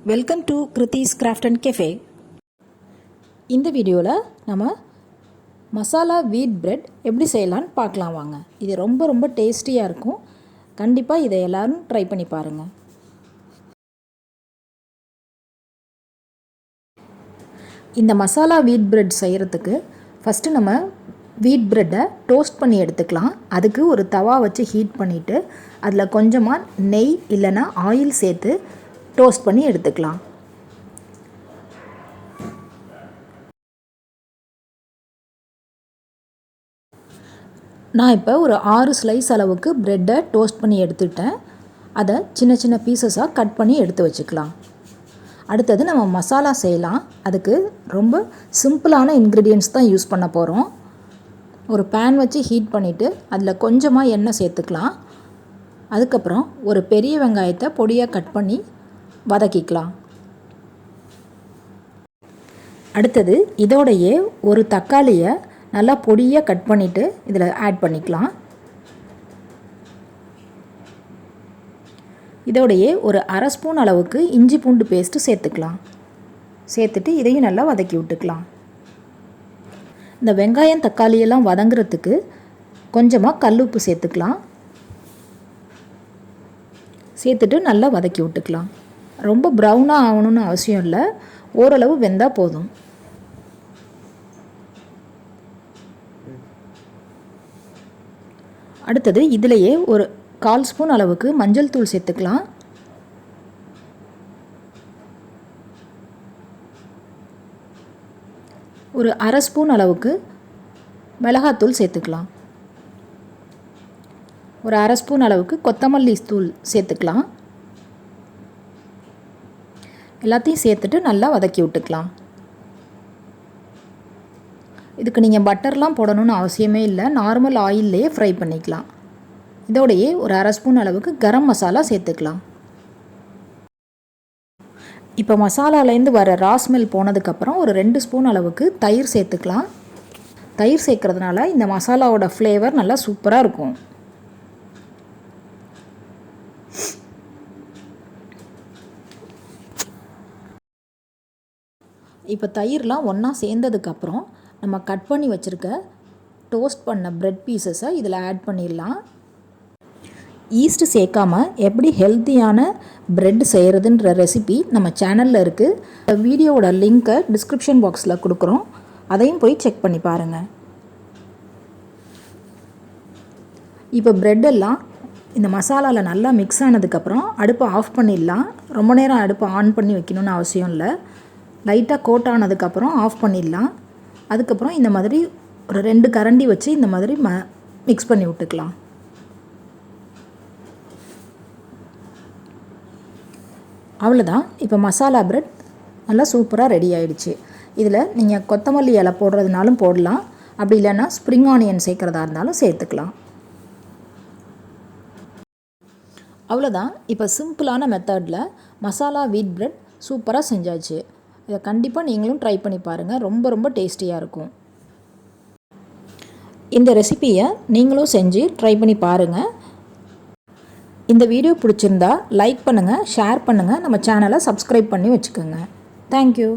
Welcome to Kriti's craft and cafe. இந்த வீடியோவில் நம்ம மசாலா வீட் பிரெட் எப்படி செய்யலான்னு பார்க்கலாம் வாங்க. இது ரொம்ப டேஸ்டியாக இருக்கும். கண்டிப்பாக இதை எல்லோரும் ட்ரை பண்ணி பாருங்கள். இந்த மசாலா வீட் பிரெட் செய்கிறதுக்கு ஃபஸ்ட்டு நம்ம வீட் பிரெட்டை டோஸ்ட் பண்ணி எடுத்துக்கலாம். அதுக்கு ஒரு தவா வச்சு ஹீட் பண்ணிவிட்டு அதில் கொஞ்சமாக நெய் இல்லைன்னா ஆயில் சேர்த்து டோஸ்ட் பண்ணி எடுத்துக்கலாம். நான் இப்போ ஒரு 6 ஸ்லைஸ் அளவுக்கு ப்ரெட்டை டோஸ்ட் பண்ணி எடுத்துட்டேன். அதை சின்ன சின்ன பீசஸாக கட் பண்ணி எடுத்து வச்சுக்கலாம். அடுத்தது நம்ம மசாலா செய்யலாம். அதுக்கு ரொம்ப சிம்பிளான இன்க்ரீடியன்ட்ஸ் தான் யூஸ் பண்ண போகிறோம். ஒரு பேன் வச்சு ஹீட் பண்ணிவிட்டு அதில் கொஞ்சமாக எண்ணெய் சேர்த்துக்கலாம். அதுக்கப்புறம் ஒரு பெரிய வெங்காயத்தை பொடியாக கட் பண்ணி வதக்கிக்கலாம். அடுத்தது இதோடையே ஒரு தக்காளியை நல்லா பொடியாக கட் பண்ணிவிட்டு இதில் ஆட் பண்ணிக்கலாம். இதோடையே ஒரு அரை ஸ்பூன் அளவுக்கு இஞ்சி பூண்டு பேஸ்ட்டு சேர்த்துக்கலாம். சேர்த்துட்டு இதையும் நல்லா வதக்கி விட்டுக்கலாம். இந்த வெங்காயம் தக்காளியெல்லாம் வதங்குறதுக்கு கொஞ்சமாக கல்லுப்பு சேர்த்துக்கலாம். சேர்த்துட்டு நல்லா வதக்கி விட்டுக்கலாம். ரொம்ப ப்ரௌனாக ஆகணும்னு அவசியம் இல்லை, ஓரளவு வெந்தால் போதும். அடுத்தது இதிலையே ஒரு 1/4 ஸ்பூன் அளவுக்கு மஞ்சள் தூள் சேர்த்துக்கலாம். ஒரு அரை ஸ்பூன் அளவுக்கு மிளகாத்தூள் சேர்த்துக்கலாம். ஒரு அரை ஸ்பூன் அளவுக்கு கொத்தமல்லி தூள் சேர்த்துக்கலாம். எல்லாத்தையும் சேர்த்துட்டு நல்லா வதக்கி விட்டுக்கலாம். இதுக்கு நீங்கள் பட்டர்லாம் போடணும்னு அவசியமே இல்லை, நார்மல் ஆயில்லையே ஃப்ரை பண்ணிக்கலாம். இதோடையே ஒரு அரை ஸ்பூன் அளவுக்கு கரம் மசாலா சேர்த்துக்கலாம். இப்போ மசாலாலேருந்து வர ரா ஸ்மெல் போனதுக்கப்புறம் ஒரு 2 ஸ்பூன் அளவுக்கு தயிர் சேர்த்துக்கலாம். தயிர் சேர்க்கறதுனால இந்த மசாலாவோட ஃப்ளேவர் நல்லா சூப்பராக இருக்கும். இப்போ தயிர்லாம் ஒன்றா சேர்ந்ததுக்கப்புறம் நம்ம கட் பண்ணி வச்சுருக்க டோஸ்ட் பண்ண ப்ரெட் பீசஸை இதில் ஆட் பண்ணிடலாம். ஈஸ்ட் சேர்க்காமல் எப்படி ஹெல்த்தியான ப்ரெட் செய்கிறதுன்ற ரெசிபி நம்ம சேனலில் இருக்குது. வீடியோவோட லிங்க்கை டிஸ்கிரிப்ஷன் பாக்ஸில் கொடுக்குறோம், அதையும் போய் செக் பண்ணி பாருங்கள். இப்போ ப்ரெட்டெல்லாம் இந்த மசாலாவில் நல்லா மிக்ஸ் ஆனதுக்கப்புறம் அடுப்பை ஆஃப் பண்ணிடலாம். ரொம்ப நேரம் அடுப்பை ஆன் பண்ணி வைக்கணும்னு அவசியம் இல்லை. லைட்டாக கோட் ஆனதுக்கப்புறம் ஆஃப் பண்ணிடலாம். அதுக்கப்புறம் இந்த மாதிரி ஒரு 2 கரண்டி வச்சு இந்த மாதிரி மிக்ஸ் பண்ணி விட்டுக்கலாம். அவ்வளோதான். இப்போ மசாலா பிரெட் நல்லா சூப்பராக ரெடி ஆகிடுச்சு. இதில் நீங்கள் கொத்தமல்லி இலை போடுறதுனாலும் போடலாம், அப்படி இல்லைன்னா ஸ்ப்ரிங் ஆனியன் சேர்க்குறதா இருந்தாலும் சேர்த்துக்கலாம். அவ்வளோதான். இப்போ சிம்பிளான மெத்தடில் மசாலா வீட் பிரெட் சூப்பராக செஞ்சாச்சு. இதை கண்டிப்பாக நீங்களும் ட்ரை பண்ணி பாருங்கள். ரொம்ப டேஸ்டியாக இருக்கும். இந்த ரெசிபியை நீங்களும் செஞ்சு ட்ரை பண்ணி பாருங்கள். இந்த வீடியோ பிடிச்சிருந்தா லைக் பண்ணுங்கள், ஷேர் பண்ணுங்கள், நம்ம சேனலை சப்ஸ்கிரைப் பண்ணி வச்சுக்கோங்க. தேங்க்யூ.